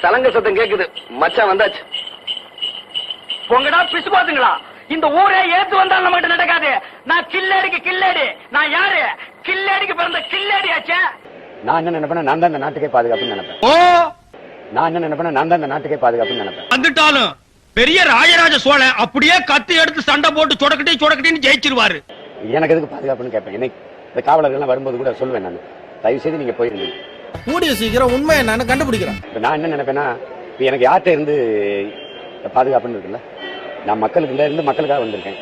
சலங்க சத்தம் கேக்குது. மச்சான் வந்தாச்சு. பொங்கடா பிசு பாத்துங்களா? இந்த ஊரே ஏத்து வந்தாலும் நம்ம கிட்ட நடக்காது. நான் கில்லாடிக்கு கில்லாடி. நான் யாரு? கில்லாடிக்கு பிறந்த கில்லாடி ஆச்சே. நான் என்ன நினைப்பேன், நான் தான் இந்த நாட்டுக்கே பாதுகாப்புன்னு நினைப்பேன். நான் என்ன நினைப்பேன், நான் தான் இந்த நாட்டுக்கே பாதுகாப்புன்னு நினைப்பேன். வந்துட்டாலும் பெரிய ராஜராஜ சோழன் அப்படியே கத்தி எடுத்து சண்டை போட்டு சொடக்கட்டின்னு ஜெயிச்சிருவாரு. எனக்கு எதுக்கு பாதுகாப்புன்னு கேட்பேன். இன்னைக்கு இந்த காவலர்கள் வரும்போது கூட சொல்லுவேன், நான் தயவு செய்து நீங்க போயிருங்க, கூடிய சீக்கிரம் உண்மை என்னன்னு கண்டுபிடிக்கிறேன். நான் என்ன நினைப்பேன்னா, எனக்கு யார்கிட்ட இருந்து பாதுகாப்புன்னு இருக்குல்ல, நான் மக்களுக்குள்ள இருந்து மக்களுக்காக வந்திருக்கேன்.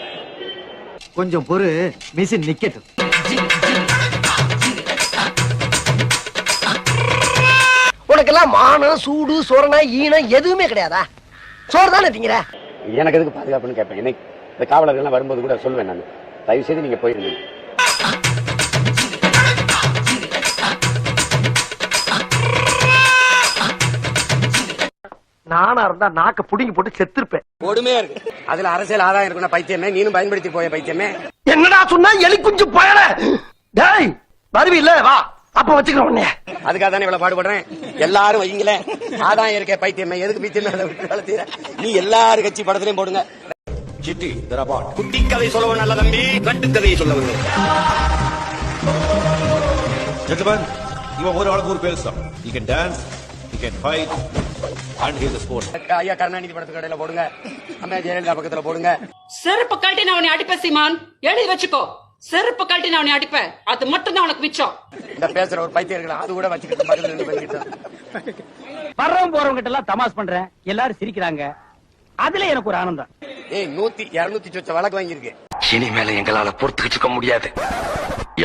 கொஞ்சம் பொறு, மிஷின் நிக்கட்டும். உனக்கெல்லாம் மானம், சூடு, சொரணை, ஈனம் எதுவுமே கிடையாதா? சோறு தானே திங்கிற? எனக்கு எதுக்கு பாதுகாப்புன்னு கேட்பேன். இன்னைக்கு இந்த காவலர்கள் வரும்போது கூட சொல்லுவேன், நான் தயவு செய்து நீங்க போயிருங்க. நானா இருந்தா நாக்க புடிங்கி போட்டு செத்துருப்பேன். கொடுமையா இருக்கு. அதுல அரசியல் ஆதாயம் இருக்குன்னா பைத்தியமே, நீனும் பயன்படுத்தி போய பைத்தியமே. என்னடா சொன்னா எலி குஞ்சு பயல. டேய் வருவி இல்ல, வா அப்ப வச்சுக்கிறோம் உன்னைய. அதுக்காக தானே இவ்வளவு பாடுபடுறேன். எல்லாரும் வைங்களே, ஆதாயம் இருக்கே பைத்தியமே, எதுக்கு பைத்தியமே? நீ எல்லாரும் கட்சி படத்திலையும் போடுங்க. சிட்டி தரபாட் குட்டி கதை சொல்லவன் நல்ல தம்பி, கட்டு கதையை சொல்லவன். Gentlemen, இவன் ஒரு ஆளுக்கு ஒரு பேர் தான். He can dance, he can fight, and he is a sport. ஐயா கருணாநிதி படத்துக்கு கடையில போடுங்க, அம்மா ஜெயலலிதா பக்கத்துல போடுங்க. செருப்பு கழட்டி நான் உன்னை அடிப்பேன் சீமான், எழுதி வச்சுக்கோ. செருப்பு கழட்டி நான் உன்னை அடிப்பேன், அது மட்டும் தான் உனக்கு மிச்சம். இந்த பேசுற ஒரு பைத்தியம் இருக்கலாம், அது கூட வச்சுக்கிட்டு பக்கத்துல இருந்து பண்ணிக்கிட்டு வர்றவங்க போறவங்க கிட்ட எல்லாம் தமாஸ் பண்றேன், எல்லாரும் சிரிக்கிறாங்க. அதுல எனக்கு ஒரு ஆனந்தம். ஏய் 100-200 சொச்ச வழக்கு வாங்கியிருக்கு. இனிமேல எங்களால பொறுத்துக்கிட்டு முடியாது.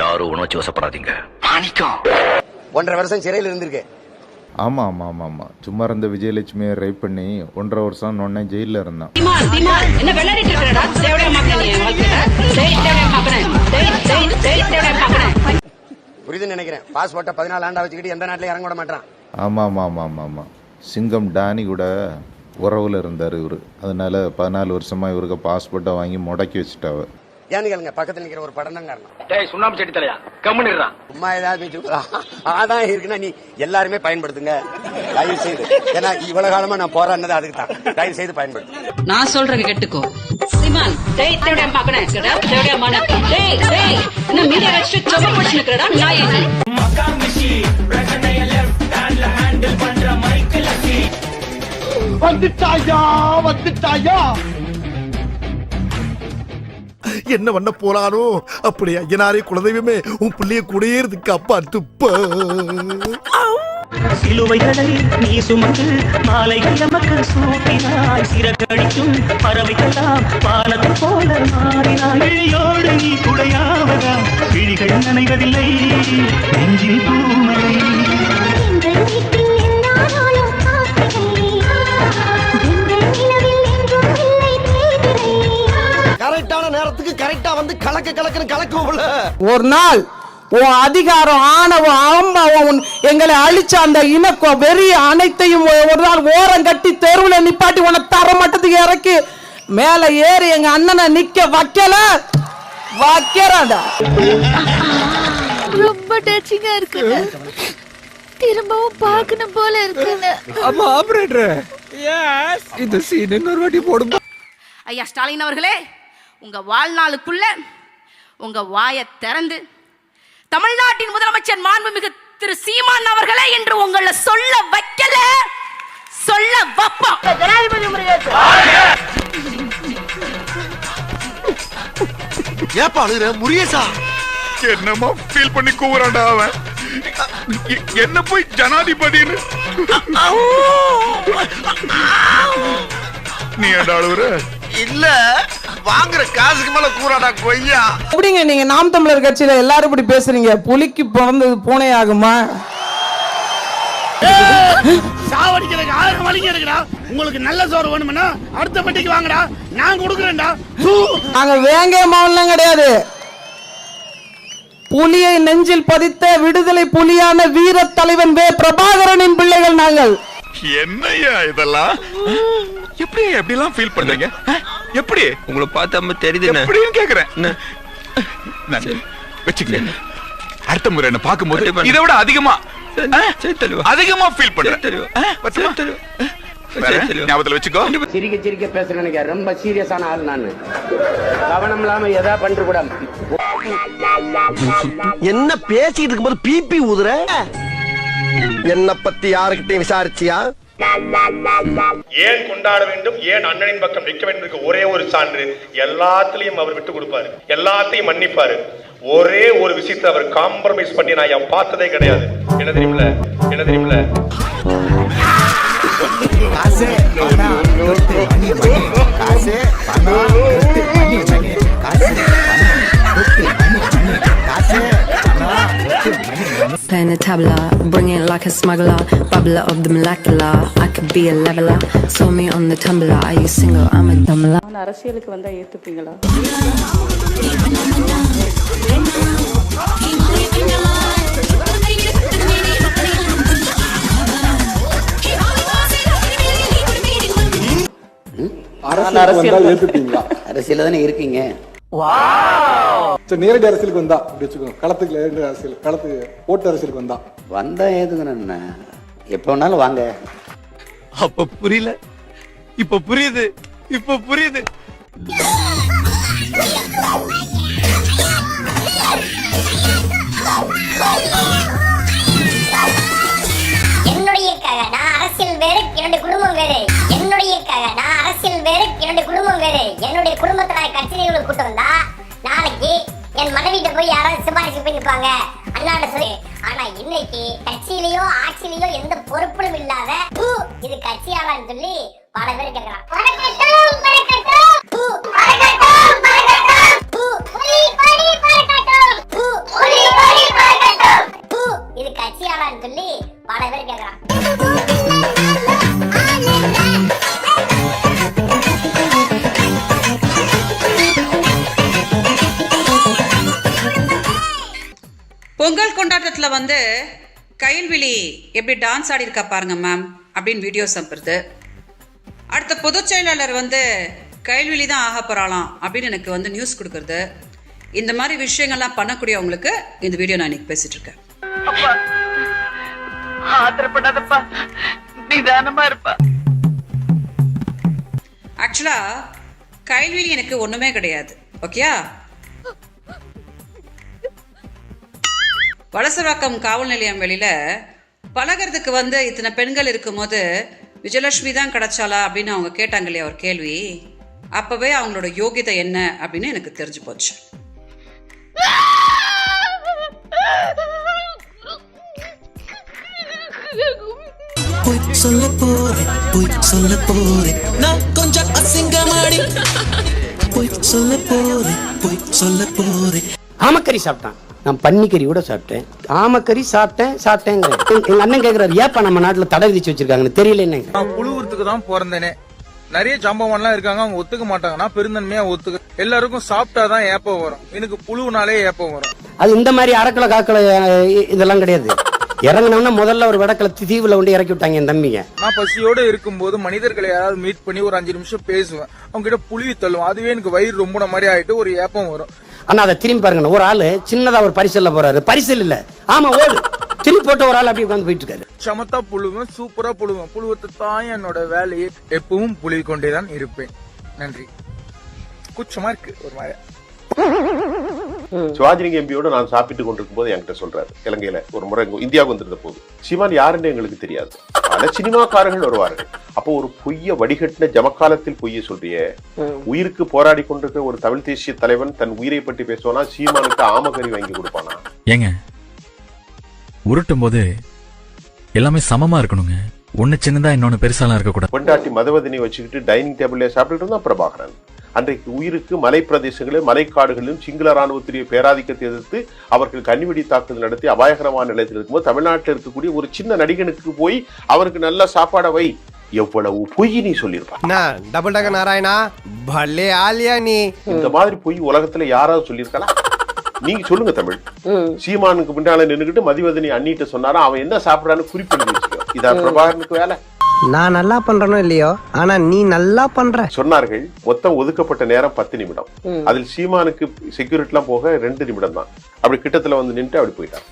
யாரும் உணர்ச்சி வசப்படாதீங்க. மாணிக்கம் 1.5 வருஷம் சிறையில் இருந்திருக்கு. ஆமா ஆமா ஆமா ஆமா சும்மா இருந்த விஜயலட்சுமியை ரைப் பண்ணி 1.5 வருஷம் நொன்ன ஜெயில இருந்தான். என்ன விளையாடிட்டு இருக்கடா? தேவடைய மக்களே, புரியுதுன்னு நினைக்கிறேன். பாஸ்போர்ட்டை 14 ஆண்டா வச்சுக்கிட்டு எந்த நாட்டில இறங்க விட மாட்டான். ஆமா ஆமா ஆமா ஆமா ஆமா சிங்கம் டானி கூட உறவுல இருந்தாரு இவரு. அதனால 14 வருஷமா இவருக்கு பாஸ்போர்ட்டை வாங்கி முடக்கி வச்சுட்டாவ. ஏன்னு கேளுங்க, பக்கத்துல நிக்கிற ஒரு படம் தான் காரணம். டேய் சுண்ணாம்பு செட்டி தலையா, கம்முனிடுறான். சும்மா ஏதாவது ஆதாயம் இருக்குன்னா நீ எல்லாருமே பயன்படுத்துங்க தயவு செய்து. ஏன்னா இவ்வளவு காலமா நான் போராடினது அதுக்கு தான். தயவு செய்து பயன்படுத்து. நான் சொல்றேன் கேட்டுக்கோ சீமான். டேய் தேவடைய மக்களே, தேவடைய மன, டேய் டேய் என்ன மீடியா வச்சு சொம்ப போட்டு நிக்கறடா நாய். மக்கா மிஷி பிரச்சனைய லெஃப்ட் ஹேண்ட்ல ஹேண்டில் பண்ற மைக்கேல் லக்கி. வந்துட்டாயா என்ன பண்ண போறானோ? அப்படியே ஐயனாரே குலதெய்வமே, உன் பிள்ளைய குடியேறதுக்கு அப்பா துப்ப. சிலுவைகளை நீ சுமந்து மாலைகள் எமக்கு சூட்டினாய். சிறகடிக்கும் பறவைகளாம் வானத்தை போல மாறினாய். விழியோடு நீ குடையாவதா, விழிகள் நனைவதில்லை நெஞ்சில் பூமலை. கரெக்டான நேரத்துக்கு கரெக்டா வந்து கலக்குன்னு கலக்குவோம்ல. ஒரு நாள் உன் அதிகாரம், ஆணவம், ஆம்பவம் எங்களை அழிச்ச அந்த இனக்கோ வெறி அனைத்தையும் ஒரு நாள் ஓரம் கட்டி தெருவுல நிப்பாட்டி உன்னை தர மட்டத்துக்கு இறக்கி மேல ஏறி எங்க அண்ணனை நிக்க வைக்கிறான்டா. ரொம்ப டச்சிங்கா இருக்கு, திரும்பவும் பார்க்கணும் போல இருக்கு. ஆமா ஆபரேட்டர், எஸ் இந்த சீன் இன்னொரு வாட்டி போடுங்க. ஐயா ஸ்டாலின் அவர்களே, உங்க வாழ்நாளுக்குள்ள உங்க வாயை திறந்து தமிழ்நாட்டின் முதலமைச்சர் மாண்புமிகு திரு சீமான் அவர்களே என்று உங்களை சொல்ல வைக்கல, சொல்ல வைப்போம். ஜனாதிபதி முருகேசா என்னமா ஃபீல் பண்ணி கூவுறான்டா அவன். என்ன போய் ஜனாதிபதின்னு நீ அடாளுற இல்ல, வாங்குற காசுக்கு மேல கூறாடா கொய்யா. எப்படிங்க நீங்க நாம் தமிழர் கட்சியில எல்லாரும் இப்படி பேசுறீங்க? புலிக்கு பிறந்தது பூனை ஆகுமா? சாவடிக்கிறதுக்கு 1000 வழிங்க இருக்குடா. உங்களுக்கு நல்ல சோறு வேணும்னா அடுத்த பட்டிக்கு வாங்கடா, நான் கொடுக்குறேன்டா. நாங்க வேங்க மாவட்டம் கிடையாது. புலியை நெஞ்சில் பதித்த விடுதலை புலியான வீர தலைவன் வே பிரபாகரனின் பிள்ளைகள் நாங்கள். என்னையா இதெல்லாம்? எப்படி எப்படிலாம் ஃபீல் பண்றீங்க? எப்படி உங்களை பார்த்தா தெரியுது எப்படின்னு கேக்குறேன். வச்சுக்கல, அடுத்த முறை என்ன பார்க்கும்போது இதை விட அதிகமா அதிகமா ஃபீல் பண்றேன். ஞாபகத்துல வச்சுக்கோ. சிரிக்க சிரிக்க பேசுறேன் நினைக்க ரொம்ப சீரியஸான ஆள் நான். கவனம் இல்லாம எதா பண்ற கூட. என்ன பேசிட்டு இருக்கும்போது பிபி ஊதுற? என்ன பத்தி யாருக்கிட்டையும் விசாரிச்சியா? ஏன் கொண்டாட வேண்டும், ஏன் அண்ணனின் பக்கம் நிற்க வேண்டும் ஒரே ஒரு சான்று, எல்லாத்திலையும் அவர் விட்டு கொடுப்பாரு, எல்லாத்தையும் மன்னிப்பாரு. ஒரே ஒரு விஷயத்தை அவர் காம்ப்ரமைஸ் பண்ணி நான் பார்த்ததே கிடையாது. என்ன தெரியுமில்ல, என்ன தெரியுமில்ல? Playing the tabla, bring it like a smuggler, bubbler of the molecular. I could be a leveler, saw me on the tumbler. Are you single? I'm a dumbler. அரசியலுக்கு வந்தா ஏத்துப்பீங்களா? அரசியல தானே இருக்கீங்க. நேரடி அரசியலுக்கு வந்தா அப்படி வச்சுக்கோங்க. களத்துக்கு நேரடி அரசியல், களத்துக்கு ஓட்டு அரசியலுக்கு வந்தா ஏதுங்க எப்ப வேணாலும் வாங்க. அப்ப புரியல, இப்ப புரியுது, இப்ப புரியுது. என்னுடைய நான் அரசியல் வேறு, என்னுடைய குடும்பம் வேறு. என்னுடைய நான் அரசியல் வேறு, என்னுடைய குடும்பம் வேறு. என்னுடைய குடும்பத்தை நான் கட்சிகளுக்கு கூட்டு வந்தா நாளைக்கு என் மனைவிட்ட போய் யாராவது சிபாரிசு போய் நிற்பாங்க அண்ணாட சொல்லி. ஆனா இன்னைக்கு கட்சியிலயோ ஆட்சியிலயோ எந்த பொறுப்பும் இல்லாத இது கட்சியாளான்னு சொல்லி பல பேர் கேட்கிறான். இது கட்சியாளான்னு சொல்லி பல பேர் கேட்கிறான். பொங்கல் கொண்டாட்டத்துல வந்து கைல்விழி எப்படி டான்ஸ் ஆடி இருக்கா பாருங்க மேம் அப்படின்னு வீடியோஸ் அனுப்புறது. அடுத்த பொதுச் செயலாளர் வந்து கைல்விழி தான் ஆக போறாளாம் அப்படின்னு எனக்கு வந்து நியூஸ் கொடுக்கறது. இந்த மாதிரி விஷயங்கள்லாம் பண்ணக்கூடியவங்களுக்கு இந்த வீடியோ நான் இன்னைக்கு பேசிட்டு இருக்கேன். ஆத்திரப்படாதப்பா, நிதானமா இருப்பா. ஆக்சுவலா கைல்விழி எனக்கு ஒண்ணுமே கிடையாது. ஓகேயா? வலசவாக்கம் காவல் நிலையம் வெளியில பழகிறதுக்கு வந்து இத்தனை பெண்கள் இருக்கும்போது விஜயலட்சுமி தான் கிடைச்சாலா அப்படின்னு அவங்க கேட்டாங்க இல்லையா ஒரு கேள்வி. அப்பவே அவங்களோட யோகிதை என்ன அப்படின்னு எனக்கு தெரிஞ்சு போச்சு. சொல்ல போறேன், போய் சொல்ல போறேன், நான் கொஞ்சம் அசிங்கமாடி. போய் சொல்ல போறேன், போய் சொல்ல போறேன். ஆமக்கறி சாப்பிட்டான், நான் பன்னிக்கறி கூட சாப்பிட்டேன். ஆமக்கறி சாப்பிட்டேங்க. எங்க அண்ணன் கேக்குறாரு, ஏப்பா நம்ம நாட்டுல தடை விதிச்சு வச்சிருக்காங்கன்னு தெரியல. என்னங்க நான் புழுவுறதுக்கு தான் பிறந்தேனே. நிறைய ஜம்பவன்லாம் இருக்காங்க, அவங்க ஒத்துக்க மாட்டாங்க. நான் பெருந்தன்மையா ஒத்துக்க. எல்லாருக்கும் சாப்பிட்டாதான் ஏப்பம் வரும். எனக்கு புழுவுனாலே ஏப்பம் வரும். அது இந்த மாதிரி அரைக்கலை காக்கலை இதெல்லாம் கிடையாது. இறங்கினோம்னா முதல்ல ஒரு வடக்கலை தீவுல கொண்டு இறக்கி விட்டாங்க என் தம்பிங்க. நான் பசியோட இருக்கும்போது மனிதர்களை யாராவது மீட் பண்ணி ஒரு 5 நிமிஷம் பேசுவேன். அவங்க கிட்ட புழுவி தள்ளுவோம். அதுவே எனக்கு வயிறு ரொம்ப மாதிரி ஆயிட்டு ஒரு ஏப்பம் வரும். ஆனா அதை திரும்பி பாருங்க, ஒரு ஆளு சின்னதா ஒரு பரிசல்ல போறாரு, பரிசல் இல்ல, ஆமா ஓடு திரும்பி போட்ட ஒரு ஆள் அப்படி உட்காந்து போயிட்டு இருக்காரு. சமத்தா புழுவேன், சூப்பரா புழுவேன். புழுவத்தை தான் என்னோட வேலையை. எப்பவும் புழுவி கொண்டேதான் இருப்பேன். நன்றி. குச்சமா இருக்கு ஒரு மாதிரி. சிவாஜிலிங்க எம்பியோட நான் சாப்பிட்டு கொண்டிருக்கும் போது என்கிட்ட சொல்றாரு, இலங்கையில ஒரு முறை இந்தியாவுக்கு வந்திருந்த போது, சீமான் யாருன்னு எங்களுக்கு தெரியாது, பல சினிமாக்காரர்கள் வருவார்கள். அப்போ ஒரு பொய்ய வடிகட்டின ஜமக்காலத்தில் பொய்ய சொல்றிய, உயிருக்கு போராடி கொண்டிருக்கிற ஒரு தமிழ் தேசிய தலைவன் தன் உயிரை பற்றி பேசுவானா, சீமானுக்கு ஆமகரி வாங்கி கொடுப்பானா? ஏங்க உருட்டும் போது எல்லாமே சமமா இருக்கணுங்க. ஒண்ணு சின்னதா இன்னொன்னு பெருசாலாம் இருக்க கூடாது. பொண்டாட்டி மதவதினை வச்சுக்கிட்டு டைனிங் டேபிள்ல சாப்பிட்டுட்டு இருந்தா பிரபாகரன். அன்றைக்கு உயிருக்கு மலை பிரதேசங்களிலும் மலைக்காடுகளிலும் சிங்கள ராணுவத்துடைய பேராதிக்கத்தை எதிர்த்து அவர்கள் கண்ணிவெடி தாக்குதல் நடத்தி அபாயகரமான நிலையத்தில் இருக்கும்போது தமிழ்நாட்டில் இருக்கக்கூடிய ஒரு சின்ன நடிகனுக்கு போய் அவருக்கு நல்ல சாப்பாடை வை, எவ்வளவு பொய் நீ சொல்லியிருப்பான். டபுள் டக்க நாராயணா பல்லே ஆலியா நீ. இந்த மாதிரி பொய் உலகத்துல யாராவது சொல்லியிருக்கலாம்? நீங்க சொல்லுங்க தமிழ். சீமானுக்கு பின்னால நின்றுகிட்டு மதிவதனி அண்ணிட்ட சொன்னாரா, அவன் என்ன சாப்பிடான்னு குறிப்பிட்டு வச்சுக்கோ. இதா பிரபாகரனுக்கு வேலை? நான் நல்லா பண்றனோ இல்லையோ, ஆனா நீ நல்லா பண்ற. சொன்னார்கள் மொத்தம் ஒதுக்கப்பட்ட நேரம் 10 நிமிடம். அதில் சீமானுக்கு செக்யூரிட்டி எல்லாம் போக 2 நிமிடம் தான். அப்படி கிட்டத்துல வந்து நின்று அப்படி போயிட்டான்.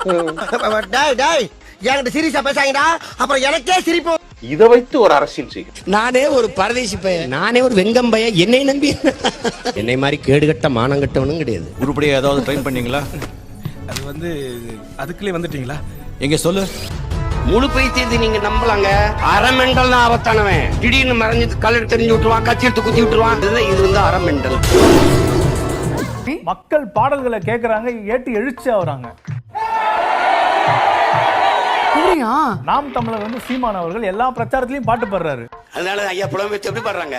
டேய் டேய் என்கிட்ட சீரியஸா பேசாங்கடா, அப்புறம் எனக்கே சிரிப்பு. இதை வைத்து ஒரு அரசியல் செய்யும். நானே ஒரு பரதேசி பையன், நானே ஒரு வெங்கம் பையன், என்னை நம்பி என்னை மாதிரி கேடுகட்ட மானங்கட்டவனும் கிடையாது. உருப்படியா ஏதாவது ட்ரெயின் பண்ணீங்களா? அது வந்து அதுக்குள்ளே வந்துட்டீங்களா? எங்க சொல்லு. முழு பைத்தியத்தை நீங்க நம்பலாங்க. அரமெண்டல் தான் ஆபத்தானவன். திடீர்னு மறைஞ்சு கல்லெடுத்து தெரிஞ்சு விட்டுருவான், கச்சி எடுத்து குத்தி விட்டுருவான். இது வந்து அரமெண்டல். மக்கள் பாடல்களை கேட்கறாங்க, ஏட்டு எழுச்சி ஆகுறாங்க. நாம் தமிழர் வந்து சீமான் அவர்கள் எல்லா பிரச்சாரத்திலையும் பாட்டு பாடுறாரு. அதனால ஐயா புலம் வச்சு எப்படி பாடுறாங்க?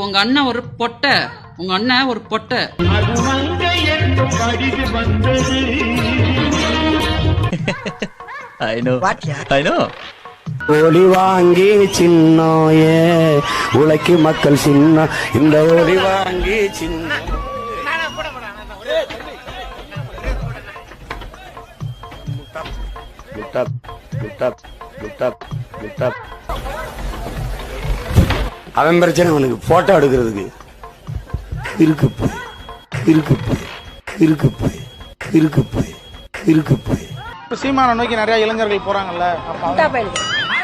உங்க அண்ணன் ஒரு பொட்டை, உங்க அண்ணன் ஒரு பொட்டை. ஒளி வாங்கி சின்னோயே உழைக்கு மக்கள் சின்ன, இந்த ஒளி வாங்கி சின்ன. அவன் பிரச்சனை அவனுக்கு போட்டோ எடுக்கிறதுக்கு. இருக்கு போய் இருக்கு போய் இருக்கு போய் இருக்கு போய் இருக்கு போய். சீமானை நோக்கி நிறைய இளைஞர்கள் போறாங்கல்ல.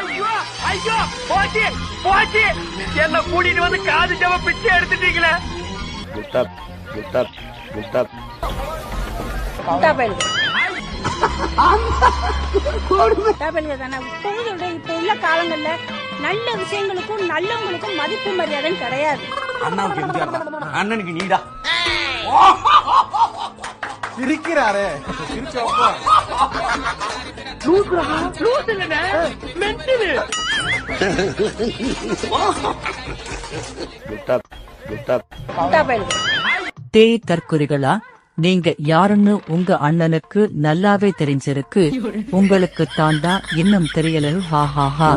ஐயோ ஐயோ போச்சு போச்சு, என்ன கூட்டிட்டு வந்து காது ஜவ பிச்சை எடுத்துட்டீங்களே. இப்ப உள்ள காலங்கள்ல நல்ல விஷயங்களுக்கும் நல்லவங்களுக்கும் மதிப்பு மரியாதை கிடையாது. அண்ணாவுக்கு எம்ஜிஆர் தான், அண்ணனுக்கு நீடா. சிரிக்கிறாரு. தேய் தற்குறிகளா, நீங்க யாருன்னு உங்க அண்ணனுக்கு நல்லாவே தெரிஞ்சிருக்கு, உங்களுக்கு தாண்டா இன்னும் தெரியல. ஹாஹாஹா.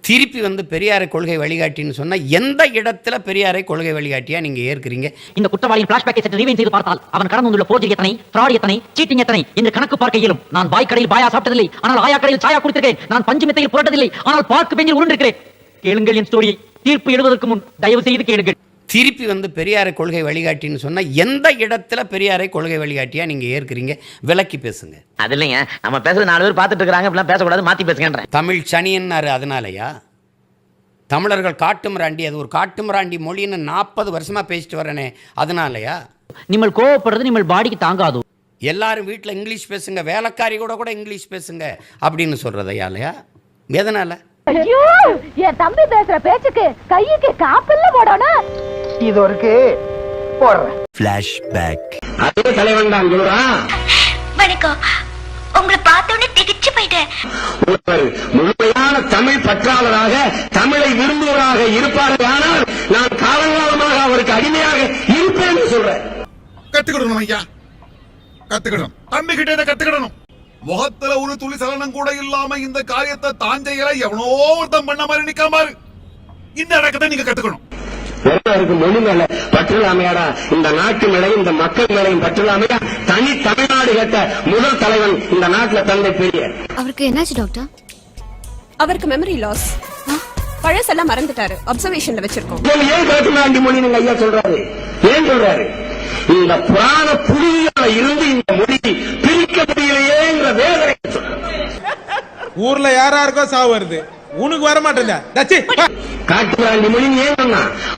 திருப்பி வந்து பெரியாரை கொள்கை வழிகாட்டின்னு சொன்னா எந்த இடத்துல பெரியாரை கொள்கை வழிகாட்டியா நீங்க ஏற்கிறீங்க? இந்த குற்றவாளியின் பிளாஷ்பேக்கை சற்று ரீவைண்ட் செய்து பார்த்தால் அவன் கடந்து வந்துள்ள போர்ஜரி எத்தனை, ஃப்ராட் எத்தனை, சீட்டிங் எத்தனை என்று கணக்கு பார்க்க இயலும். நான் வாய்க்கடையில் பாயா சாப்பிட்டதில்லை, ஆனால் ஆயா கடையில் சாயா குடித்திருக்கேன். நான் பஞ்சு மெத்தையில் புரட்டதில்லை, ஆனால் பார்க்கு பெஞ்சில் உருண்டிருக்கிறேன். கேளுங்கள் என் ஸ்டோரியை. தீர்ப்பு எழுதுவதற்கு முன் தயவு செய்து கேளுங்கள். திருப்பி வந்து பெரியாரை கொள்கை வழிகாட்டின்னு சொன்னா எந்த இடத்துல பெரியாரை கொள்கை வழிகாட்டியா நீங்க ஏற்கிறீங்க? விளக்கி பேசுங்க. அது இல்லைங்க, நம்ம பேசுறது 4 பேர் பார்த்துட்டு இருக்காங்க, இப்படிலாம் பேசக்கூடாது, மாத்தி பேசுங்கன்ற. தமிழ் சனியன்னாரு அதனாலயா? தமிழர்கள் காட்டுமிராண்டி, அது ஒரு காட்டுமிராண்டி மொழின்னு 40 வருஷமா பேசிட்டு வரனே, அதனாலயா? நீங்கள் கோவப்படுறது நீங்கள் பாடிக்கு தாங்காது. எல்லாரும் வீட்டில் இங்கிலீஷ் பேசுங்க, வேலைக்காரி கூட இங்கிலீஷ் பேசுங்க அப்படின்னு சொல்றதையாலயா? எதனால? ஐயோ, என் தம்பி பேசுற பேச்சுக்கு கையுக்கு காப்பல்ல போடணும். இது ஒருக்கு போடுறேன். ஃபிளாஷ்பேக். அதே தலைவன் தான் சொல்றான். வணக்கம், உங்களை பார்த்தோன்னே திகிச்சு போயிட்டேன். முழுமையான தமிழ் பற்றாளராக, தமிழை விரும்புவராக இருப்பார்கள். ஆனால் நான் காலங்காலமாக அவருக்கு அடிமையாக இருப்பேன் சொல்றேன். கத்துக்கிடணும் ஐயா, கத்துக்கிடணும். தம்பி கிட்ட கத்துக்கிடணும். முகத்துல ஒரு துளி சலனம் கூட இல்லாம இந்த காரியத்தை தாஞ்சையில எவனோ ஒருத்தம் பண்ண மாதிரி நிக்காம இந்த அடக்கத்தை நீங்க கத்துக்கணும். மொழி மேல பற்றில்லாமையாடா, இந்த நாட்டு மேலே இந்த மக்கள் மேலையும் பற்றில்லாமையா தனி தமிழ்நாடு கேட்ட முதல் தலைவன் இந்த நாட்டுல தந்தை பெரியார். அவருக்கு என்னாச்சு டாக்டர்? அவருக்கு மெமரி லாஸ், பழசெல்லாம் மறந்துட்டாரு, அப்சர்வேஷன்ல வச்சிருக்கோம். ஏன் காட்டுமிராண்டி மொழி நீங்க ஐயா சொல்றாரு? ஏன் சொல்றாரு? இந்த புராண புலியால இருந்து இந்த மொழி பிரிக்க முடியலையேங்கிற வேதனை. ஊர்ல யாராருக்கோ சாவு வருது, உனக்கு வர மாட்டேன். காட்டுமிராண்டி மொழி ஏன்?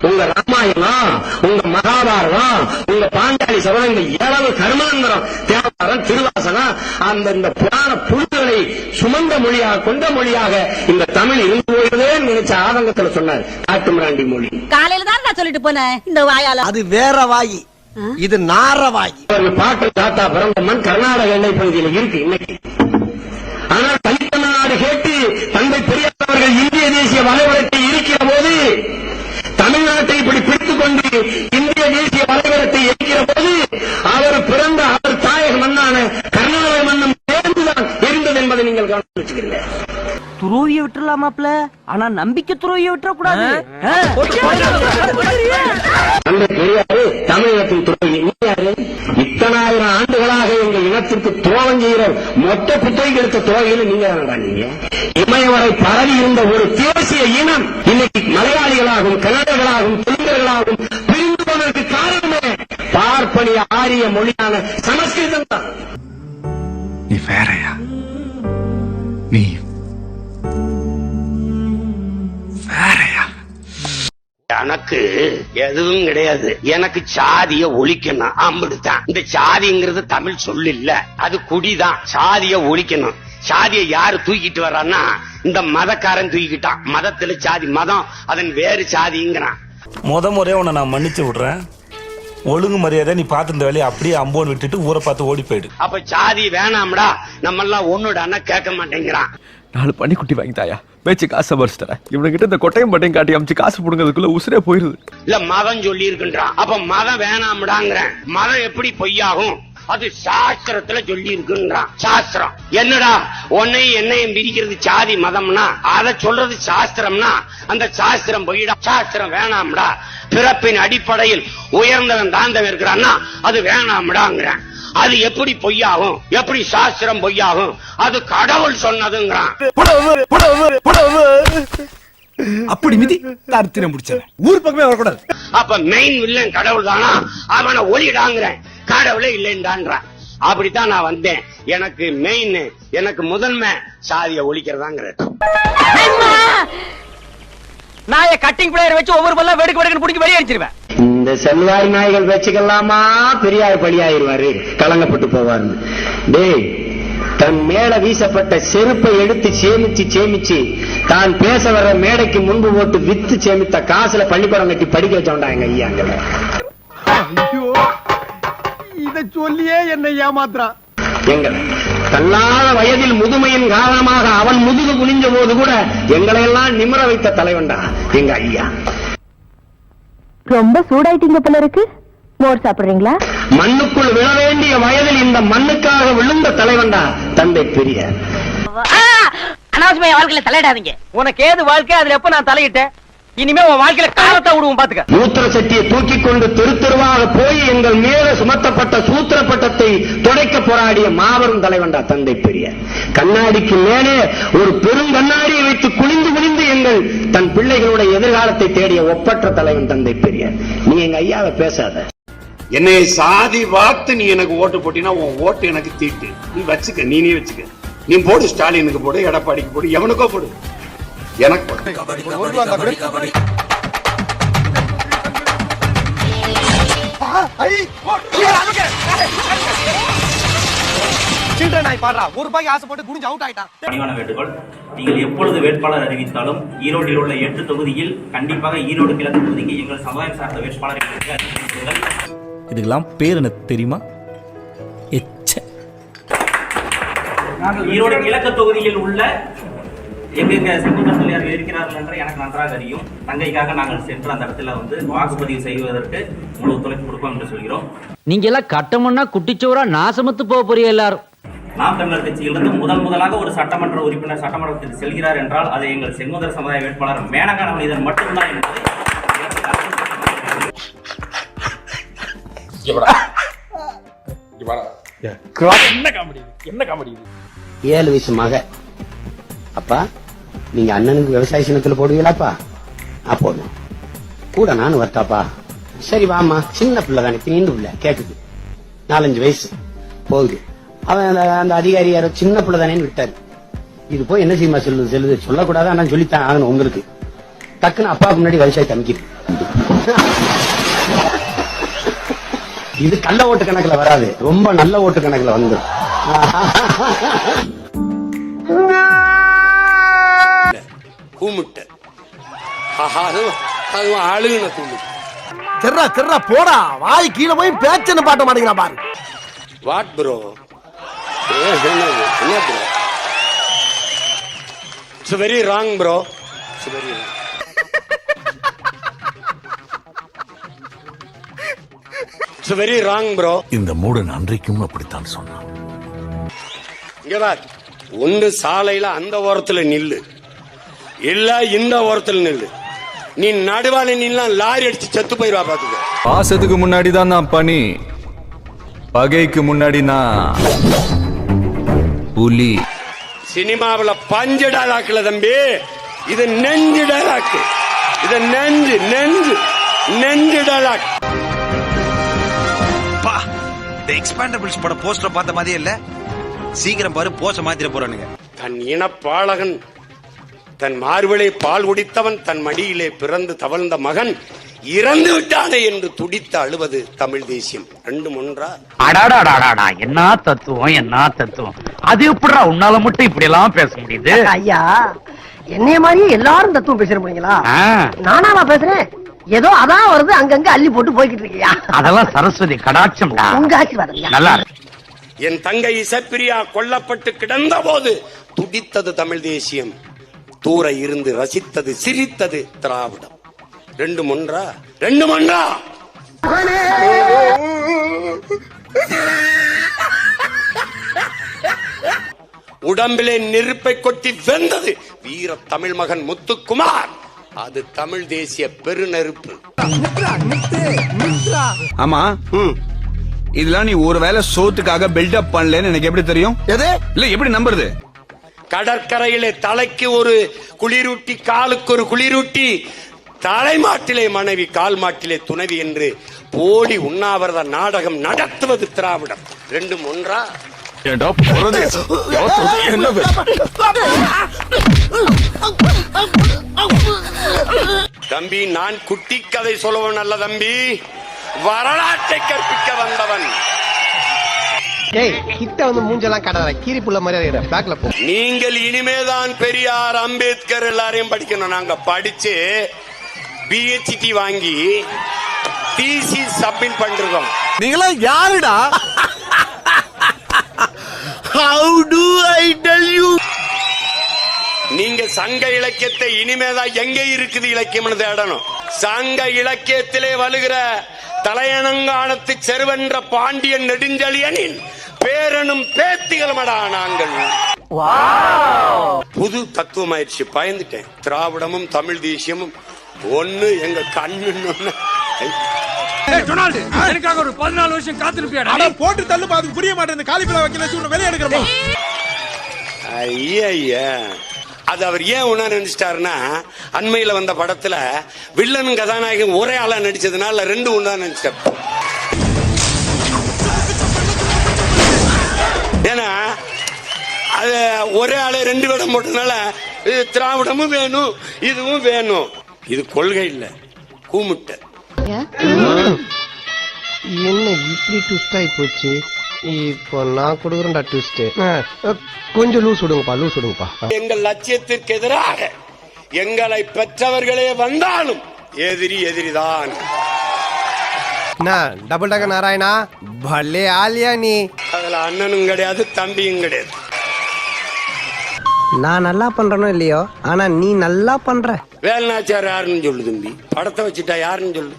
உங்க ராமாயணம், உங்க மகாபாரதம், உங்க பாஞ்சாலி சபதங்கள், எவ்வளவு கர்மாந்தரம், தேவாரம், திருவாசகம், அந்த புராண புலிகளை சுமந்த மொழியாக, கொண்ட மொழியாக இந்த தமிழ் இருந்து போயிடுதே நினைச்ச ஆதங்கத்துல சொன்னார் காட்டுமிராண்டி மொழி. காலையில தான் நான் சொல்லிட்டு போனேன் இந்த வாயால. அது வேற வாயி, இது நார வாயி. பாட்டு தாத்தா பிறந்த மண் கர்நாடக எல்லை பகுதியில் இருக்கு இன்னைக்கு. ஆனால் தனித்தமிழ்நாடு கேட்டு தந்தை பெரியார் அவர்கள் இந்திய தேசிய வலைவரத்தை இருக்கிற போது, தமிழ்நாட்டை இப்படி பிடித்துக் கொண்டு இந்திய தேசிய வலைவரத்தை இருக்கிற போது, அவர் பிறந்த அவர் தாயக மண்ணான கர்நாடக மண்ணும் சேர்ந்துதான் இருந்தது என்பதை நீங்கள் கவனித்து வச்சுக்கிறீங்க. துரோகிய விட்டுலாமாப்ல, ஆனா நம்பிக்கை துரோகிய விட்டுற கூடாது. தந்தை பெரியாரு தமிழகத்தின் துரோகி. இத்தனாயிரம் ஆண்டுகளாக எங்கள் இனத்திற்கு துரோகம் செய்கிற மொத்த புத்தகம் எடுத்த துரோகிகள் நீங்க தான். நீங்க இமயவரை பரவி இருந்த ஒரு தேசிய இனம் இன்னைக்கு மலையாளிகளாகவும் கன்னடர்களாகவும் தெலுங்கர்களாகவும் பிரிந்து பழி ஆரிய மொழியான சமஸ்கிருதம் தான். நீ வேறயா? நீ வேறயா? எனக்கு எதுவும் கிடையாது. எனக்கு சாதிய ஒழிக்கணும், அம்பிடுதான். இந்த சாதிங்கிறது தமிழ் சொல்லு இல்ல, அது குடிதான். சாதிய ஒழிக்கணும். சாதியை யாரு தூக்கிட்டு வர்றான்னா இந்த மதக்காரன் தூக்கிட்டான். மதத்துல சாதி, மதம் அதன் வேறு சாதிங்கிறான். முறையே உன்னை நான் மன்னிச்சு விடுறேன். ஒழுங்கு மரியாதை நீ பார்த்து இந்த வேலையை அப்படியே அம்போன்னு விட்டுட்டு ஊரை பார்த்து ஓடி போயிடு. அப்ப சாதி வேணாம்டா, நம்ம எல்லாம் ஒண்ணுடான்னா கேட்க மாட்டேங்கிறான். 4 பன்னிக்குட்டி வாங்கி தாயா, பேச்சு காசை பறிச்சு தரேன். இவனுக்கிட்ட இந்த கொட்டையும் பட்டையும் காட்டி அமைச்சு காசு புடுங்கிறதுக்குள்ள உசுரே போயிருது. இல்ல மதம் சொல்லி இருக்கின்றான். அப்ப மதம் வேணாம்டாங்கிறேன். மதம் எப்படி பொய்யாகும்? அது சாஸ்திரத்துல சொல்லி இருக்குன்றான். சாஸ்திரம் என்னடா உன்னையும் என்னையும் பிரிக்கிறது சாதி மதம்னா, அத சொல்றது சாஸ்திரம்னா அந்த சாஸ்திரம் பொய்டா. சாஸ்திரம் வேணாம்டா. பிறப்பின் அடிப்படையில் உயர்ந்தவன் தாழ்ந்தவன் இருக்கிறான்னா அது வேணாம்டாங்கிறேன். அது எப்படி பொய்யாகும்? எப்படி சாஸ்திரம் பொய்யாகும்? அது கடவுள் சொன்னதுங்கிறான். அப்படி மிதி தர்த்தின முடிச்சவன் ஊர் பக்கமே வரக்கூடாது. அப்ப மெயின் வில்லன் கடவுள் தானா? அவனை ஒளிடாங்கிறேன். கடவுளே இல்லைன்றான். அப்படித்தான் நான் வந்தேன். எனக்கு மெயின், எனக்கு முதன்மை சாதியை ஒழிக்கிறதாங்கிற. நாய கட்டிங் பிளேயர் வச்சு ஒவ்வொரு பல்ல வெடுக்கு வெடுக்கு பிடிச்சி வெளியே அடிச்சிருவேன். இந்த செல்வாரி நாய்கள் வச்சுக்கலாமா? பெரியார் பலியாயிருவாரு, கலங்கப்பட்டு போவாரு. டேய், தன் மேல வீசப்பட்ட செருப்பை எடுத்து சேமிச்சு தான் பேச வர்ற மேடைக்கு முன்பு போட்டு வித்து சேமித்த காசுல பள்ளிக்கூடம் கட்டி படிக்க வச்சோண்டா எங்க ஐயாங்கல. இத சொல்லியே என்னை ஏமாத்துறான். எங்கள் தள்ளாத வயதில் முதுமையின் காரணமாக அவன் முதுகு குனிஞ்ச போது கூட எங்களை எல்லாம் நிமிர வைத்த தலைவன்டா எங்க ஐயா. ரொம்ப சூடாயிட்டீங்க போல இருக்கு. மோர் சாப்பிடுறீங்களா? மண்ணுக்குள் விழ வேண்டிய வயதில் இந்த மண்ணுக்காக விழுந்த தலைவன்டா தந்தை பெரியார். அனாவசியமா வாழ்க்கையில தலையிடாதீங்க. உனக்கு ஏது வாழ்க்கை, அதுல எப்ப நான் தலையிட்டேன்? இனிமே உன் வாழ்க்கையில காலத்தை விடுவோம் பாத்துக்க. மூத்திர சட்டியை தூக்கி கொண்டு தெரு தெருவாக போய் எங்கள் மேல சுமத்தப்பட்ட சூத்திர பட்டத்தை துடைக்க போராடிய மாபெரும் தலைவன்டா தந்தை பெரியார். கண்ணாடிக்கு மேலே ஒரு பெரும் கண்ணாடியை வைத்து குனிந்து எங்கள் தன் பிள்ளைகளுடைய எதிர்காலத்தை தேடிய ஒப்பற்ற தலைவன் தந்தை பெரியார். நீ எங்க ஐயாவை பேசாத. என்னை சாதி வார்த்து நீ எனக்கு ஓட்டு போட்டினா உன் ஓட்டு எனக்கு தீட்டு. நீ வச்சுக்க, நீனே வச்சுக்க. நீ போடு, ஸ்டாலினுக்கு போடு, எடப்பாடிக்கு போடு, எவனுக்கோ போடு, எனக்கு போடு. பணிவான வேண்டுகோள், நீங்கள் எப்பொழுது வேட்பாளர் அறிவித்தாலும் ஈரோட்டில் உள்ள 8 தொகுதியில் கண்டிப்பாக ஈரோடு கிழக்கு தொகுதிக்கு எங்கள் சமுதாயம் சார்ந்த வேட்பாளரை அறிவித்தீர்கள். இதுக்கெல்லாம் பேர் என்ன தெரியுமா? ஈரோடு கிழக்கு தொகுதியில் உள்ள எங்க செங்குந்தர் இருக்கிறார்கள் என்று எனக்கு நன்றாக அறியும். தங்கைக்காக நாங்கள் சென்று அந்த இடத்துல வாக்குப்பதிவு செய்வதற்கு முழு ஒத்துழைப்பு கொடுப்போம் என்று சொல்கிறோம். நீங்க எல்லாம் கட்டமன்னா குட்டிச்சோரா நாசமத்து போக போறீங்க எல்லாரும். நாம் தமிழர் கட்சியிலிருந்து முதலாக ஒரு சட்டமன்ற உறுப்பினர் சட்டமன்றத்தில் செல்கிறார் என்றால் அது எங்கள் செங்குந்தர் சமுதாய வேட்பாளர் மேனகா மனிதன் மட்டும்தான் என்பது 7 வயசு மக. அப்பா நீங்க அண்ணனுக்கு விவசாய சின்னத்துல போடுவீங்களாப்பா? போதும் கூட நானும் வரட்டாப்பா? சரி வாமா, சின்ன பிள்ளை தானே, தீண்டு பிள்ளை கேக்குது, 4-5 வயசு போகுது. அவன் அந்த அதிகாரி யாரோ சின்ன பிள்ளை தானேன்னு விட்டாரு. இது போய் என்ன செய்யுமா சொல்லுது சொல்லக்கூடாது, ஆனா சொல்லித்தான் ஆகணும் உங்களுக்கு. டக்குன்னு அப்பாவுக்கு முன்னாடி விவசாயத்தை அமைக்கிது. இது கள்ள ஓட்டு கணக்குல வராது, ரொம்ப நல்ல ஓட்டு கணக்குல வந்துடும். போடா வாய் கீழே போய் பேச்சன்னு பாட்ட மாட்டேங்கிறா பாரு. What bro? என்ன bro? It's very wrong bro. It's very wrong. It's very wrong bro. இந்த மூடன் அன்றைக்கும் அப்படித்தான் சொன்னான். இங்க பார், ஒன்று சாலையில அந்த ஓரத்துல நில்லு, இல்ல இந்த ஓரத்துல நில்லு. நீ நடுவால நில்லாம் லாரி அடிச்சு செத்து போயிருவா பாத்துக்க. பாசத்துக்கு முன்னாடி தான் நான் பனி, பகைக்கு முன்னாடி நான் புலி. சினிமாவில் பஞ்சு டாலாக்குல தம்பி, இது நெஞ்சு டாலாக்கு. இது நெஞ்சு டாலாக். இந்த எக்ஸ்பாண்டபிள்ஸ் பட போஸ்டர் பார்த்த மாதிரியே இல்ல. சீக்கிரம் பாரு, போஸ்டர் மாத்திர போறானுங்க. தன் இனப்பாளகன், தன் மார்பிலே பால் குடித்தவன், தன் மடியிலே பிறந்து தவழ்ந்த மகன் இறந்து விட்டானே என்று துடித்து அழுவது தமிழ் தேசியம். ரெண்டும் ஒன்றா? அடாடாடாடா, என்ன தத்துவம், என்ன தத்துவம். அது எப்படிடா உன்னால மட்டும் இப்படி எல்லாம் பேச முடியுது? ஐயா, என்னைய மாதிரியே எல்லாரும் தத்துவம் பேசுற முடியுங்களா? நானா பேசுறேன்? ஏதோ அதான் வருது, அங்கங்க அள்ளி போட்டு போய்கிட்டு இருக்கியா? அதெல்லாம் சரஸ்வதி கடாட்சம்டா. உங்க ஆசீர்வாதம். நல்லா. என் தங்கை இசப்பிரியா கொல்லப்பட்டு கிடந்த போது துடித்தது தமிழ் தேசியம். தூர இருந்து ரசித்தது, சிரித்தது திராவிடம். ரெண்டும் ஒன்றா? ரெண்டும் ஒன்றா? உடம்பிலே நெருப்பை கொட்டி வெந்தது வீர தமிழ் மகன் முத்துக்குமார். அது தமிழ் தேசிய பெருநெருப்பு. ஆமா, இதெல்லாம் நீ ஒருவேளை சோத்துக்காக பில்டப் பண்ணலன்னு எனக்கு எப்படி தெரியும்? இல்ல எப்படி நம்புறது? கடற்கரையிலே தலைக்கு ஒரு குளிரூட்டி, காலுக்கு ஒரு குளிரூட்டி, தலைமாட்டிலே மனைவி, கால் மாட்டிலே துணைவி என்று போலி உண்ணாவிரத நாடகம் நடத்துவது திராவிடம். ரெண்டும் ஒன்றா? தம்பி, நான் குட்டி கதை சொல்லுவன் அல்ல தம்பி, வரலாற்றை கற்பிக்க வந்தவன். நீங்கள் இனிமேதான் பெரியார், அம்பேத்கர் எல்லாரையும் படிக்கணும். நாங்க படிச்சு PhD வாங்கி தீசிஸ் சப்மிட் பண்றோம். நீங்களா யாருடா? How do I tell you? நீங்க சங்க இலக்கியத்தை இனிமேதான் எங்க இருக்குது இலக்கியம் தேடணும். சங்க இலக்கியத்திலே வலுகிற தலையணங்கானத்து செருவென்ற பாண்டியன் நெடுஞ்செழியனின் பேரனும் பேத்திகளுமடா நாங்கள். புது தத்துவமாயிடுச்சு, பயந்துட்டேன். திராவிடமும் தமிழ் தேசியமும் ஒண்ணு, எங்க கண்ணு. எனக்காக ஒரு 14 வருஷம் காத்திருப்பியா? போட்டு தள்ளு, அதுக்கு புரிய மாட்டேன். காலிஃபிளவர் வைக்கல வெளியே எடுக்கிறோம். ஐயா, அது அவர் ஏன் உணர நினைச்சிட்டாருன்னா, அண்மையில வந்த படத்துல வில்லனும் கதாநாயகன் ஒரே ஆளா நடிச்சதுனால ரெண்டு ஒண்ணா நினைச்சிட்டார். ஏன்னா அது ஒரே ஆளே ரெண்டு வேடம் போட்டதுனால திராவிடமும் வேணும், இதுவும் வேணும். இது கொள்கை இல்ல, கூமுட்டை. என்ன இப்படி ட்விஸ்ட் ஆகி போச்சு? இப்போ நான் கொடுக்குறேன்டா ட்விஸ்ட். கொஞ்சம் லூஸ் விடுங்கப்பா, லூஸ் விடுங்கப்பா. எங்கள் லட்சியத்திற்கு எதிராக எங்களை பெற்றவர்களே வந்தாலும் எதிரி எதிரிதான். டபுள் டக்க நாராயணா, பல்லே ஆலியா நீ. அதுல அண்ணனும் கிடையாது, தம்பியும் கிடையாது. நான் நல்லா பண்றனோ இல்லையோ, ஆனா நீ நல்லா பண்ற. வேலுநாச்சியார் யாருன்னு சொல்லு தம்பி, படத்தை வச்சுட்டா யாருன்னு சொல்லு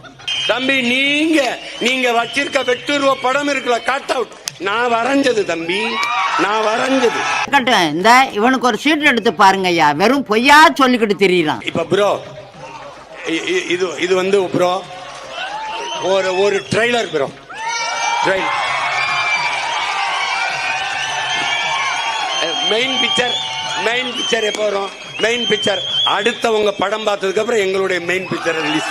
தம்பி. நீங்க வச்சிருக்க வெட்டுருவ படம் இருக்குல்ல, கட் அவுட், நான் வரைஞ்சது தம்பி, நான் வரைஞ்சது. இந்த இவனுக்கு ஒரு சீட் எடுத்து பாருங்க ஐயா, வெறும் பொய்யா சொல்லிக்கிட்டு தெரியலாம். இப்ப ப்ரோ, இது வந்து ப்ரோ ஒரு trailer bro, trailer. Main picture எப்போ வரும்? மெயின் பிக்சர் அடுத்தவங்க படம் பார்த்ததுக்கு அப்புறம் எங்களுடைய மெயின் பிக்சர் ரிலீஸ்.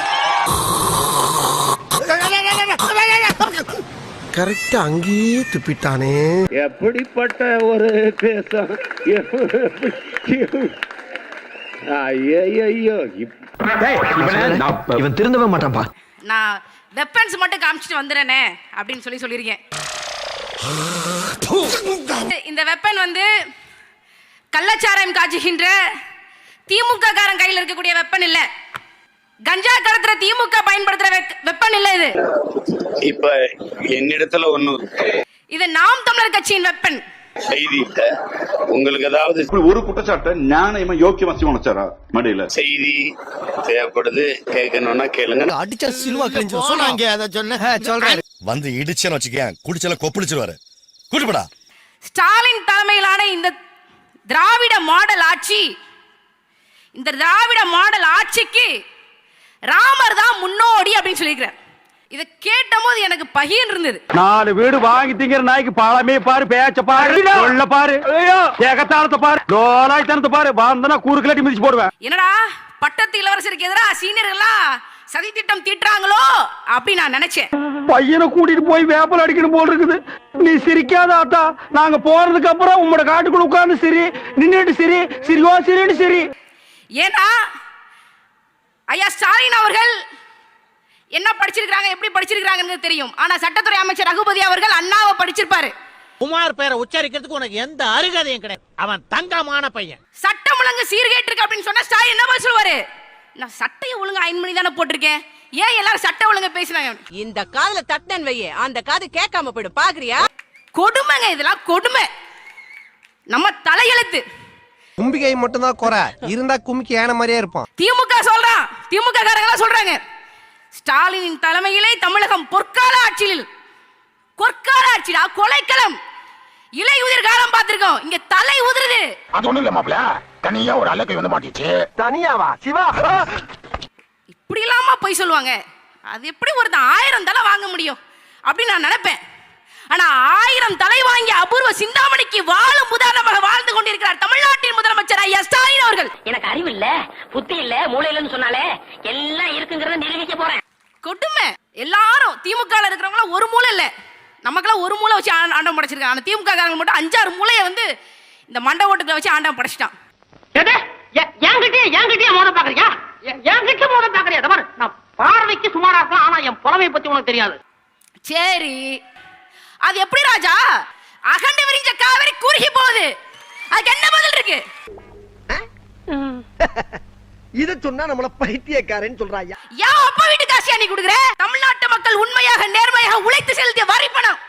கரெக்டா அங்கேயே துப்பிட்டானே. எப்படிப்பட்ட ஒரு பேசம்! ஐயோ, இவன் திருந்தவே மாட்டான்பா. நான் வெப்பன்ஸ் மட்டும் காமிச்சிட்டு வந்துறேனே அப்படின்னு சொல்லியிருக்கேன். இந்த வெப்பன் வந்து கள்ளச்சாராயம் காய்ச்சுகின்ற திமுக காரன் கையில் இருக்கக்கூடிய வெப்பன் இல்ல, கஞ்சா கடத்துற திமுக பயன்படுத்துற வெப்பன் இல்ல. இது இப்ப என்னிடத்துல ஒண்ணு, இது நாம் தமிழர் கட்சியின் வெப்பன். செய்தி உங்களுக்கு ஏதாவது ஒரு குற்றச்சாட்டை ஞானமா யோக்கியமா சிவனச்சாரா மடியில செய்தி தேவைப்படுது, கேட்கணும்னா கேளுங்க. அடிச்சா சிலுவா கிழிஞ்சு சொன்னாங்க, அத சொல்றேன். வந்து இடிச்சேன்னு வச்சுக்கேன், குடிச்சல கொப்பளிச்சிருவாரு. கூட்டுப்படா. ஸ்டாலின் தலைமையிலான இந்த திராவிட மாடல் ஆட்சி, இந்த திராவிட மாடல் ஆட்சிக்கு ராமர் தான் முன்னோடி அப்படின்னு சொல்லியிருக்கிறார். இதை கேட்ட போது எனக்கு பகிர்ந்து இருந்தது. 4 வீடு வாங்கி திங்கிற நாய்க்கு பாலமே பாரு, பேச்ச பாரு, சொல்ல பாரு, ஏகத்தாளத்தை பாரு, லோலாய்த்தனத்தை பாரு, வந்தனா கூறு கிளட்டி மிதிச்சு போடுவேன். என்னடா பட்டத்து இளவரசருக்கு எதிராக சீனியர்கள்லாம் சதி திட்டம் தீட்டுறாங்களோ அப்படி நான் நினைச்சேன். பையனை கூட்டிட்டு போய் வேப்பல் அடிக்கணும் போல் இருக்குது. நீ சிரிக்காத ஆத்தா, நாங்க போறதுக்கு அப்புறம் உங்களோட காட்டுக்குள்ள உட்கார்ந்து சரி, நின்னுட்டு சரி, சிரிவா சரின்னு சரி. ஏன்னா ஐயா ஸ்டாலின் அவர்கள் என்ன படிச்சிருக்காங்க, எப்படி படிச்சிருக்காங்கன்னு தெரியும். ஆனா சட்டத்துறை அமைச்சர் ரகுபதி அவர்கள் அண்ணாவை படிச்சிருப்பாரு. குமார் பேரை உச்சரிக்கிறதுக்கு உனக்கு எந்த அருகதையும் கிடையாது. அவன் தங்கமான பையன். சட்டம் ஒழுங்கு சீர்கேட்டு இருக்கு அப்படின்னு சொன்னா ஸ்டாலின் என்ன பதில் சொல்லுவாரு? நான் சட்டையை ஒழுங்கு அயன் பண்ணி தானே போட்டிருக்கேன், ஏன் எல்லாரும் சட்ட ஒழுங்கு பேசுறாங்க? இந்த காதுல தட்டன் வையே, அந்த காது கேட்காம போயிடும், பாக்குறியா? கொடுமைங்க, இதெல்லாம் கொடுமை. நம்ம தலையெழுத்து. கும்பிகை மட்டும் தான் குறை, இருந்தா கும்பிக்கை ஏன மாதிரியே இருப்பான். திமுக சொல்றான், திமுக காரங்களா சொல்றாங்க, ஸ்டாலினின் தலைமையிலே தமிழகம் பொற்கால ஆட்சியில், பொற்கால ஆட்சிடா, கொலைக்களம், இலையுதிர் காலம் பார்த்திருக்கோம், இங்க தலை உதிருது. அது ஒண்ணும் இல்ல மாப்ள, தனியா ஒரு அலக்கை வந்து மாட்டிச்சு. தனியாவா சிவா? இப்படி இல்லாம போய் சொல்லுவாங்க. அது எப்படி ஒருத்தன் 1000 தலை வாங்க முடியும் அப்படின்னு நான் நினைப்பேன். ஆனா 1000 தலை வாங்கிய அபூர்வ சிந்தாமணிக்கு வாழும் உதாரணமாக வாழ்ந்து கொண்டிருக்கிறார் தமிழ்நாட்டின் முதலமைச்சர் ஐயா ஸ்டாலின் அவர்கள். எனக்கு அறிவு இல்ல, புத்தி இல்ல, மூளை இல்லன்னு சொன்னாலே எல்லாம் இருக்குங்கறத நிரூபிக்க போறேன். கொடுமை. எல்லாரும் திமுக இருக்கிறவங்க ஒரு மூளை இல்ல, நமக்கெல்லாம் ஒரு மூளை வச்சு ஆண்டம் படைச்சிருக்காங்க. ஆனா திமுக காரங்க மட்டும் 5-6 மூளையை வந்து இந்த மண்ட ஓட்டுக்குள்ள வச்சு ஆண்டம் படைச்சிட்டான். என்கிட்டயே மோத பாக்குறியா? என்கிட்ட மோத பாக்குறியா? நான் பார்வைக்கு சுமாரா இருக்கலாம், ஆனா என் புலமை பத்தி உனக்கு தெரியாது. சரி, அது எப்படி ராஜா? அகண்ட விரிஞ்ச காவிரி குறுகி போகுது, அதுக்கு என்ன பதில் இருக்கு? இத சொன்னா நம்மள பைத்தியக்காரன்னு சொல்றாயா? யா அப்பா வீட்டு காசியா நீ குடுக்குற? தமிழ்நாட்டு மக்கள் உண்மையாக நேர்மையாக உழைத்து செலுத்திய வரி பணம்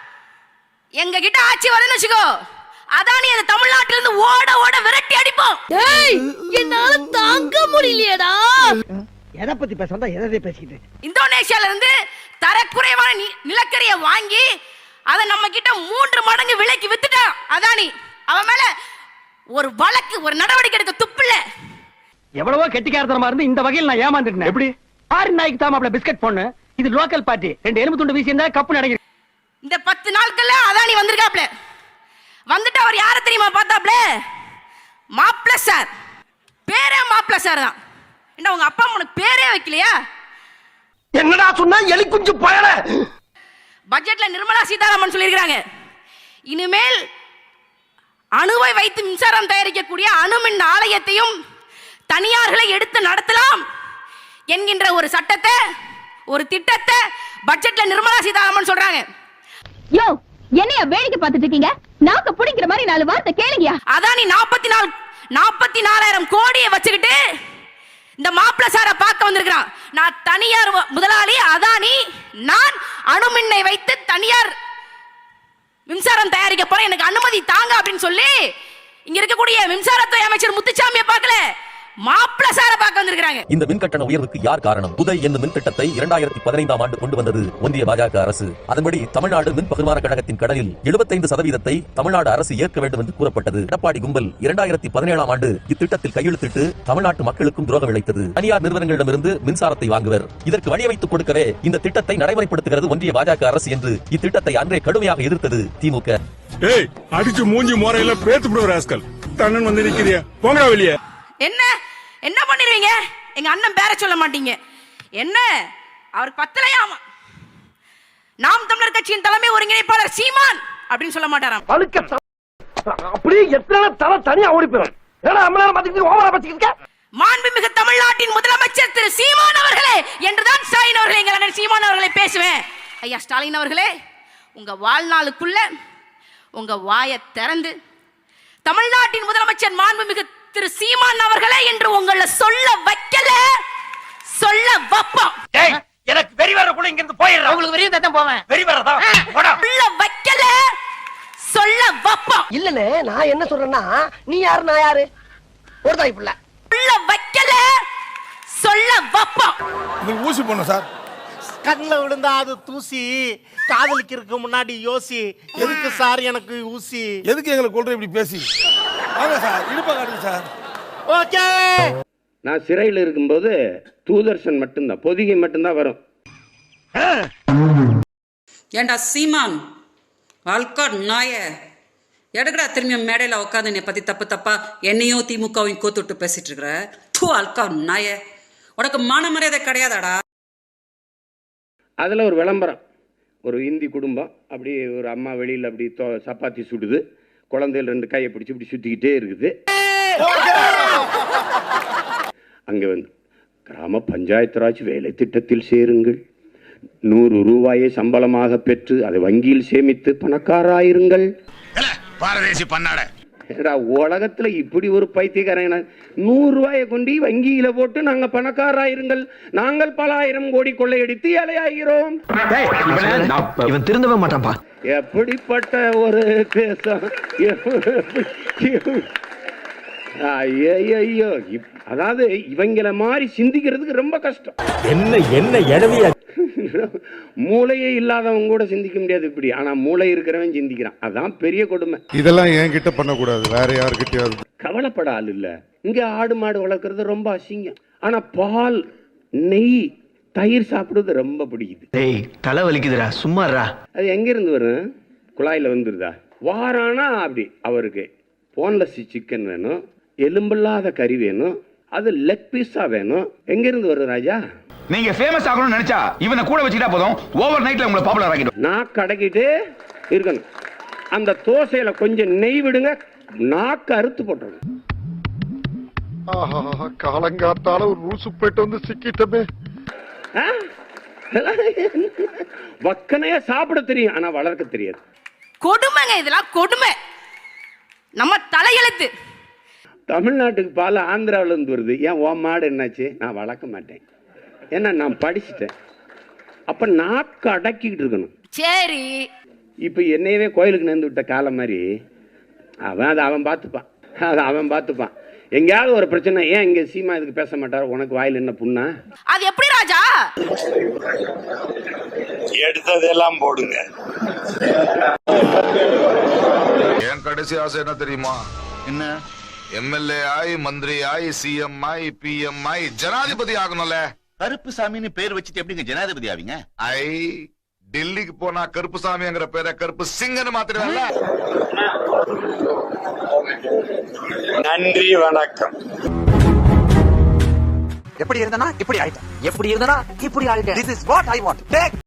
எங்க கிட்ட ஆட்சி வருதுன்னு வச்சுக்கோ, அதானி அந்த தமிழ்நாட்டில இருந்து ஓட ஓட விரட்டி அடிப்போம். டேய், என்னால தாங்க முடியலையேடா. எதை பத்தி பேசுறதா, எதை பேசிட்டு? இந்தோனேஷியால இருந்து தரக்குறைவான நிலக்கரியை வாங்கி அதை நம்ம கிட்ட 3 மடங்கு விலைக்கு வித்துட்டான் அதானி. அவன் மேல ஒரு வழக்கு, ஒரு நடவடிக்கை எடுக்க துப்பில்ல. எவ்வளவோ கெட்டிக்காரத்தனமா இருந்து இந்த வகையில் நான் ஏமாந்துட்டேன். எப்படி? ஆறு நாய்க்கு தாமாப்ல பிஸ்கட் பொண்ணு, இது லோக்கல் பார்ட்டி, 2 எலும்பு துண்டு வீசி இருந்தா கப்பு நடங்கி. இந்த 10 நாட்கள்ல அதானி வந்திருக்காப்ல. வந்துட்டு அவர் யார தெரியுமா பார்த்தாப்ல? மாப்ள சார். பேரே மாப்ள சார் தான். என்ன உங்க அப்பா உனக்கு பேரே வைக்கலையா? என்னடா சொன்னா எலி குஞ்சு பயல. பட்ஜெட்ல நிர்மலா சீதாராமன் சொல்லியிருக்காங்க, இனிமேல் அணுவை வைத்து மின்சாரம் தயாரிக்கக்கூடிய அணுமின் ஆலயத்தையும் தனியார்களை எடுத்து நடத்தலாம் என்கின்ற ஒரு சட்டத்தை, ஒரு திட்டத்தை பட்ஜெட்ல நிர்மலா சீதாராமன் சொல்றாங்க. யோ, என்னைய வேடிக்கை பார்த்துட்டு இருக்கீங்க? நாக்க புடிக்கிற மாதிரி 4 வார்த்தை கேளுங்கயா. அதானி 44,000 கோடியை வச்சுக்கிட்டு இந்த மாப்பிள சார பார்க்க வந்திருக்கான். நான் தனியார் முதலாளி அதானி, நான் அணுமின்னை வைத்து தனியார் மின்சாரம் தயாரிக்க போறேன், எனக்கு அனுமதி தாங்க அப்படின்னு சொல்லி இங்க இருக்கக்கூடிய மின்சாரத்துறை அமைச்சர் முத்துசாமியை பார்க்கல, மாப்பிள சார பார்க்க வந்திருக்காங்க. இந்த மின்கட்டண உயர்வுக்கு யார் காரணம்? புதை என்னும் மின் திட்டத்தை 2015ஆம் ஆண்டு கொண்டு வந்தது ஒன்றிய பாஜக அரசு. அதன்படி தமிழ்நாடு மின் பகிர்மான கழகத்தின் கடனில் 75% தமிழ்நாடு அரசு ஏற்க வேண்டும் என்று கூறப்பட்டது. எடப்பாடி கும்பல் 2017ஆம் ஆண்டு இத்திட்டத்தில் கையெழுத்திட்டு தமிழ்நாட்டு மக்களுக்கும் துரோகம் இழைத்தது. தனியார் நிறுவனங்களிடமிருந்து மின்சாரத்தை வாங்குவர். இதற்கு வழி வைத்துக் கொடுக்கவே இந்த திட்டத்தை நடைமுறைப்படுத்துகிறது ஒன்றிய பாஜக அரசு என்று இத்திட்டத்தை அன்றே கடுமையாக எதிர்த்தது திமுக. அடிச்சு மூஞ்சி முறையில பேத்து விடுவார்கள். தன்னன் வந்து நிக்கிறியா? போங்கடா வெளியே. என்ன பண்ணிருவீங்க? எங்க அண்ணன் பேர சொல்ல மாட்டீங்க. என்ன அவருக்கு பத்தலையாமா? நாம் தமிழர் கட்சியின் தலைமை ஒருங்கிணைப்பாளர் சீமான் அப்படின்னு சொல்ல மாட்டாராம். அப்படியே எத்தனை தலை தனியா ஓடி போயிடும். ஏன்னா அம்மளார பாத்துக்கிட்டு ஓவரா பாத்துக்கிட்டு மாண்புமிகு தமிழ்நாட்டின் முதலமைச்சர் திரு சீமான் அவர்களே என்றுதான் ஸ்டாலின் அவர்களே, எங்கள் அண்ணன் சீமான் அவர்களை பேசுவேன். ஐயா ஸ்டாலின் அவர்களே, உங்க வாழ்நாளுக்குள்ள உங்க வாயை திறந்து தமிழ்நாட்டின் முதலமைச்சர் மாண்புமிகு திரு சீமான் அவர்களே என்று உங்களை சொல்ல வைக்கல, சொல்ல வைப்போம். எனக்கு வெறி வரக்குள்ள இங்க இருந்து போயிடுறேன். உங்களுக்கு வெறி தான் போவேன். வெறி வரதா சொல்ல வைக்கல, சொல்ல வைப்போம். இல்லனே, நான் என்ன சொல்றேன்னா, நீ யாரு நான் யாரு? ஒரு தாய் புள்ள. சொல்ல வைக்கல, சொல்ல வைப்போம். இது ஊசி போடணும் சார். கண்ணுல விழுந்தா அது தூசி, காதலிக்கிறதுக்கு முன்னாடி யோசி. எதுக்கு சார் எனக்கு ஊசி? எதுக்கு எங்களை கொல்ற இப்படி பேசி? வாங்க சார், இடுப்பா காட்டுங்க சார். ஓகே. நான் சிறையில் இருக்கும்போது தூதர்ஷன் மட்டும்தான், பொதிகை மட்டும்தான் வரும். ஏண்டா சீமான் அல்காட் நாய, எடுக்கடா திரும்பி மேடையில் உட்காந்து என்னை பற்றி தப்பா என்னையும் திமுகவையும் கோத்துட்டு பேசிட்டு இருக்கிற. அல்காட் நாய, உனக்கு மான மரியாதை கிடையாதாடா? அதில் ஒரு விளம்பரம், ஒரு இந்தி குடும்பம், அப்படி ஒரு அம்மா வெளியில் அப்படி சப்பாத்தி சுடுது, குழந்தைகள் 2 கையை பிடிச்சி இப்படி சுற்றிக்கிட்டே இருக்குது. அங்கே வந்து கிராம பஞ்சாயத்து ராஜ் வேலை திட்டத்தில் சேருங்கள், 100 ரூபாயை சம்பளமாக பெற்று அதை வங்கியில் சேமித்து பணக்காராயிருங்கள். பாரதேசி பண்ணாட உலகத்துல இப்படி ஒரு பைத்தியக்காரன் 100 ரூபாயை கொண்டு வங்கியில போட்டு நாங்க பணக்காராயிருங்கள், நாங்கள் பல ஆயிரம் கோடி கொள்ளையடித்து ஏழையாகிறோம். இவன் திருந்தவே மாட்டான்பா. எப்படிப்பட்ட ஒரு தேசம்! ஐயோ, அதாவது இவங்கள மாதிரி சிந்திக்கிறதுக்கு ரொம்ப கஷ்டம். என்ன எடவியா மூளையே இல்லாதவங்க கூட சிந்திக்க முடியாது இப்படி. ஆனா மூளை இருக்கிறவன் சிந்திக்கிறான், அதான் பெரிய கொடுமை. இதெல்லாம் என்கிட்ட பண்ணக்கூடாது, வேற யாருக்கிட்டயாவது. கவலைப்பட ஆள் இல்ல. இங்க ஆடு மாடு வளர்க்கறது ரொம்ப அசிங்கம். ஆனா பால், நெய், தயிர் சாப்பிடுறது ரொம்ப பிடிக்குது. டேய் தலை வலிக்குதுடா, சும்மாடா. அது எங்க இருந்து வரும்? குழாயில வந்துருதா? வாரானா அப்படி அவருக்கு போன்லெஸ் சிக்கன் வேணும், எலும்பில்லாத கறி வேணும், அது லெக் பீஸா வேணும். எங்க இருந்து வரும் ராஜா? நீங்க ஃபேமஸ் ஆகணும்னு நினைச்சா இவனை கூட வச்சுட்டா போதும், ஓவர் நைட்ல உங்களை பாப்புலர் ஆகிடும். நான் கடைக்கிட்டு இருக்கணும். அந்த தோசையில கொஞ்சம் நெய் விடுங்க, நாக்கு அறுத்து போட்டுருங்க. காலங்காத்தால ஒரு ரூசு போயிட்டு வந்து சிக்கிட்டமே. வக்கனையா சாப்பிட தெரியும், ஆனா வளர்க்க தெரியாது. கொடுமைங்க, இதெல்லாம் கொடுமை. நம்ம தலையெழுத்து. தமிழ்நாட்டுக்கு பால் ஆந்திராவில இருந்து வருது. ஏன் ஓ மாடு என்னாச்சு? நான் வளர்க்க மாட்டேன், ஏன்னா நான் படிச்சுட்டேன். அப்ப நாக்கு அடக்கிக்கிட்டு இருக்கணும். சரி, இப்ப என்னையவே கோயிலுக்கு நேர்ந்து விட்ட காலம் மாதிரி அவன் பார்த்துப்பான், அவன் பார்த்துப்பான். எங்கேயாவது ஒரு பிரச்சனை, ஏன் இங்க சீமா இதுக்கு பேச மாட்டார், உனக்கு வாயில் என்ன புண்ணா? அது எப்படி ராஜா? எடுத்ததெல்லாம் போடுங்க. என் கடைசி ஆசை என்ன தெரியுமா? என்ன? எம்எல்ஏ ஆயி, மந்திரி ஆயி, சிஎம் ஆயி, பிஎம் ஆயி, ஜனாதிபதி ஆகணும்ல. கருப்பு சாமின்னு பேர் வச்சுட்டு எப்படிங்க ஜனாதிபதி ஆவீங்க? டெல்லிக்கு போனா கருப்பு சாமிங்கிற பேரை கருப்பு சிங்கன்னு மாத்திரல. நன்றி, வணக்கம். எப்படி இருந்தனா இப்படி ஆயிட்டேன், எப்படி இருந்தனா இப்படி ஆயிட்டேன். This is what I want. Take